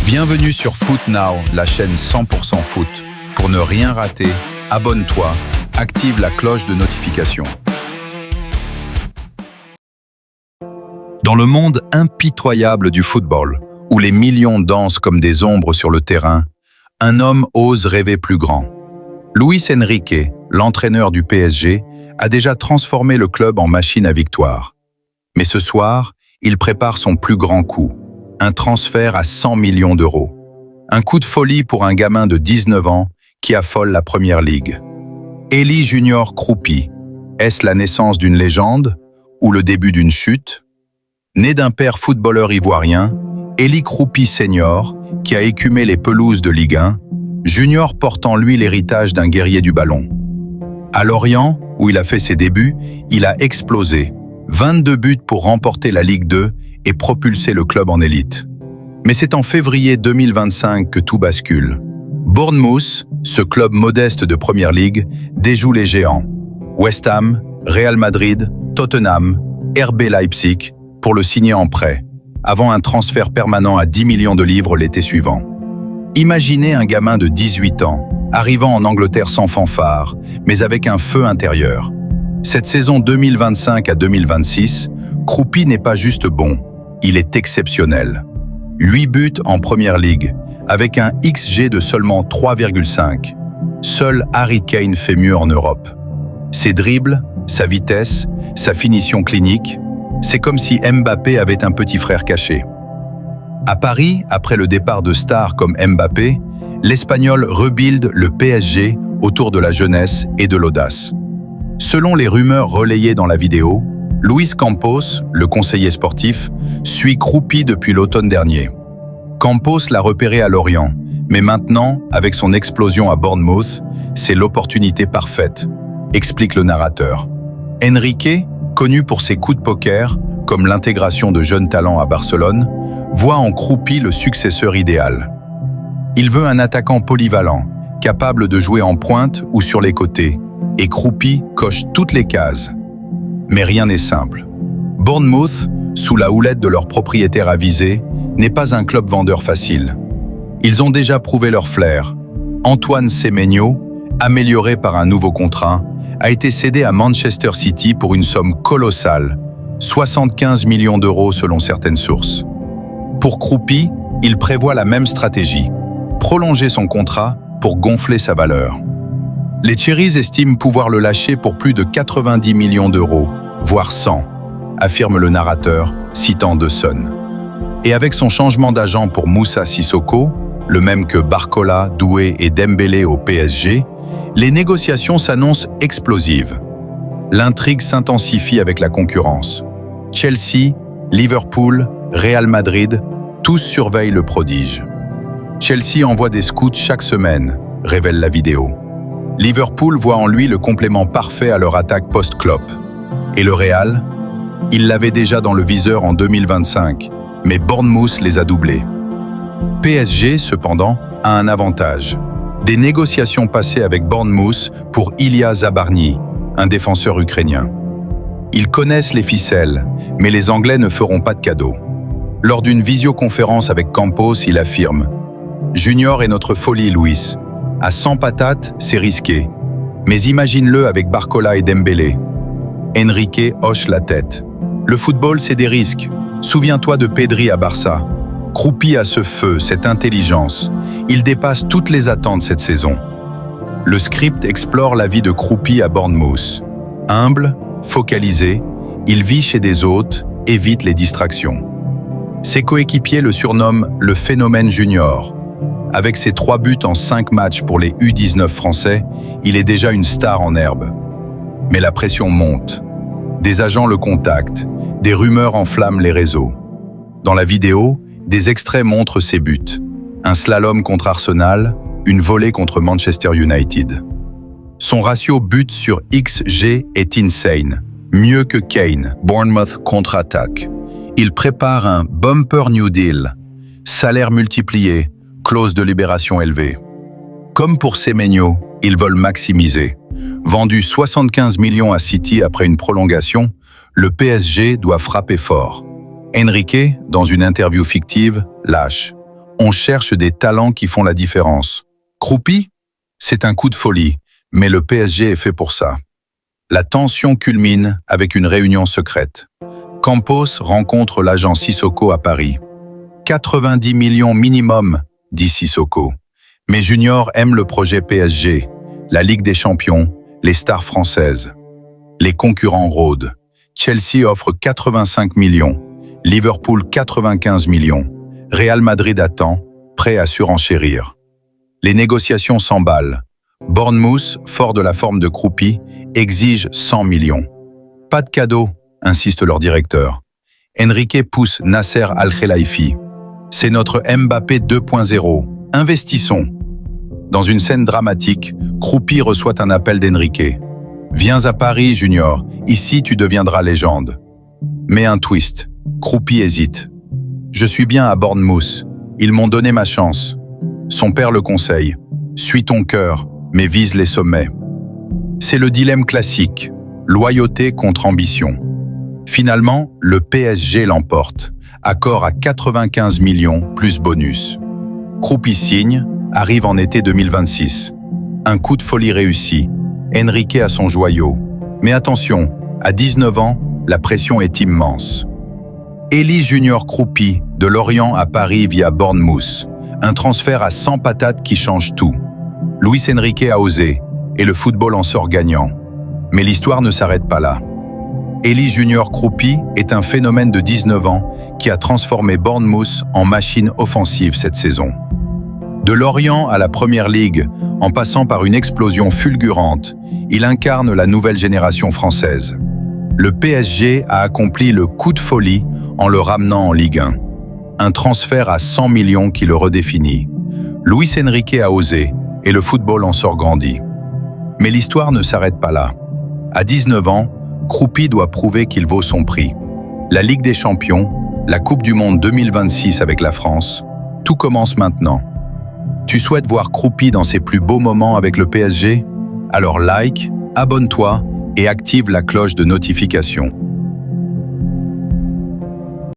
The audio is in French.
Bienvenue sur Foot Now, la chaîne 100% foot. Pour ne rien rater, abonne-toi, active la cloche de notification. Dans le monde impitoyable du football, où les millions dansent comme des ombres sur le terrain, un homme ose rêver plus grand. Luis Enrique, l'entraîneur du PSG, a déjà transformé le club en machine à victoire. Mais ce soir, il prépare son plus grand coup, un transfert à 100 millions d'euros. Un coup de folie pour un gamin de 19 ans qui affole la Première Ligue. Elie Junior Kroupi, est-ce la naissance d'une légende ou le début d'une chute? Né d'un père footballeur ivoirien, Elie Kroupi Senior, qui a écumé les pelouses de Ligue 1, Junior porte en lui l'héritage d'un guerrier du ballon. À Lorient, où il a fait ses débuts, il a explosé. 22 buts pour remporter la Ligue 2 et propulser le club en élite. Mais c'est en février 2025 que tout bascule. Bournemouth, ce club modeste de Première Ligue, déjoue les géants. West Ham, Real Madrid, Tottenham, RB Leipzig, pour le signer en prêt, avant un transfert permanent à 10 millions de livres l'été suivant. Imaginez un gamin de 18 ans, arrivant en Angleterre sans fanfare, mais avec un feu intérieur. Cette saison 2025 à 2026, Kroupi n'est pas juste bon, il est exceptionnel. 8 buts en Première Ligue, avec un XG de seulement 3,5. Seul Harry Kane fait mieux en Europe. Ses dribbles, sa vitesse, sa finition clinique, c'est comme si Mbappé avait un petit frère caché. À Paris, après le départ de stars comme Mbappé, l'Espagnol rebuild le PSG autour de la jeunesse et de l'audace. Selon les rumeurs relayées dans la vidéo, Luis Campos, le conseiller sportif, suit Kroupi depuis l'automne dernier. Campos l'a repéré à Lorient, mais maintenant, avec son explosion à Bournemouth, c'est l'opportunité parfaite, explique le narrateur. Enrique, connu pour ses coups de poker, comme l'intégration de jeunes talents à Barcelone, voit en Kroupi le successeur idéal. Il veut un attaquant polyvalent, capable de jouer en pointe ou sur les côtés, et Kroupi coche toutes les cases. Mais rien n'est simple. Bournemouth, sous la houlette de leur propriétaire avisé, n'est pas un club vendeur facile. Ils ont déjà prouvé leur flair. Antoine Semenyo, amélioré par un nouveau contrat, a été cédé à Manchester City pour une somme colossale, 75 millions d'euros selon certaines sources. Pour Kroupi, il prévoit la même stratégie, prolonger son contrat pour gonfler sa valeur. Les Cherries estiment pouvoir le lâcher pour plus de 90 millions d'euros, voire 100, affirme le narrateur, citant The Sun. Et avec son changement d'agent pour Moussa Sissoko, le même que Barcola, Doué et Dembélé au PSG, les négociations s'annoncent explosives. L'intrigue s'intensifie avec la concurrence. Chelsea, Liverpool, Real Madrid, tous surveillent le prodige. Chelsea envoie des scouts chaque semaine, révèle la vidéo. Liverpool voit en lui le complément parfait à leur attaque post-Klopp. Et le Real? Il l'avait déjà dans le viseur en 2025, mais Bournemouth les a doublés. PSG, cependant, a un avantage. Des négociations passées avec Bournemouth pour Ilya Zabarny, un défenseur ukrainien. Ils connaissent les ficelles, mais les Anglais ne feront pas de cadeau. Lors d'une visioconférence avec Campos, il affirme « Junior est notre folie, Luis. À 100 patates, c'est risqué. Mais imagine-le avec Barcola et Dembélé. » Enrique hoche la tête. « Le football, c'est des risques. Souviens-toi de Pedri à Barça. Kroupi a ce feu, cette intelligence. Il dépasse toutes les attentes cette saison. » Le script explore la vie de Kroupi à Bournemouth. Humble, focalisé, il vit chez des hôtes, évite les distractions. Ses coéquipiers le surnomment le phénomène junior. Avec ses 3 buts en 5 matchs pour les U19 français, il est déjà une star en herbe. Mais la pression monte. Des agents le contactent, des rumeurs enflamment les réseaux. Dans la vidéo, des extraits montrent ses buts. Un slalom contre Arsenal, une volée contre Manchester United. Son ratio but sur XG est insane, mieux que Kane. Bournemouth contre-attaque. Il prépare un bumper New Deal, salaire multiplié, clause de libération élevée. Comme pour Semenyo, ils veulent maximiser. Vendu 75 millions à City après une prolongation, le PSG doit frapper fort. Enrique, dans une interview fictive, lâche. On cherche des talents qui font la différence. Croupi? C'est un coup de folie, mais le PSG est fait pour ça. La tension culmine avec une réunion secrète. Campos rencontre l'agent Sissoko à Paris. 90 millions minimum, dit Sissoko. Mais Junior aime le projet PSG, la Ligue des Champions, les stars françaises. Les concurrents rôdent. Chelsea offre 85 millions, Liverpool 95 millions. Real Madrid attend, prêt à surenchérir. Les négociations s'emballent. Bournemouth, fort de la forme de Croupi, exige 100 millions. Pas de cadeau, insiste leur directeur. Enrique pousse Nasser Al-Khelaifi. C'est notre Mbappé 2.0. Investissons. Dans une scène dramatique, Croupi reçoit un appel d'Enrique. Viens à Paris, Junior. Ici, tu deviendras légende. Mais un twist. Croupi hésite. Je suis bien à Bournemouth. Ils m'ont donné ma chance. Son père le conseille. Suis ton cœur, mais vise les sommets. C'est le dilemme classique. Loyauté contre ambition. Finalement, le PSG l'emporte. Accord à 95 millions plus bonus. Croupi signe, arrive en été 2026. Un coup de folie réussi. Enrique a son joyau. Mais attention, à 19 ans, la pression est immense. Elie Junior Croupi, de Lorient à Paris via Bournemouth. Un transfert à 100 patates qui change tout. Luis Enrique a osé, et le football en sort gagnant. Mais l'histoire ne s'arrête pas là. Elie Junior Croupi est un phénomène de 19 ans qui a transformé Bournemouth en machine offensive cette saison. De Lorient à la Première Ligue, en passant par une explosion fulgurante, il incarne la nouvelle génération française. Le PSG a accompli le coup de folie en le ramenant en Ligue 1. Un transfert à 100 millions qui le redéfinit. Luis Enrique a osé, et le football en sort grandi. Mais l'histoire ne s'arrête pas là. À 19 ans, Croupi doit prouver qu'il vaut son prix. La Ligue des Champions, la Coupe du Monde 2026 avec la France, tout commence maintenant. Tu souhaites voir Croupi dans ses plus beaux moments avec le PSG? Alors like, abonne-toi et active la cloche de notification.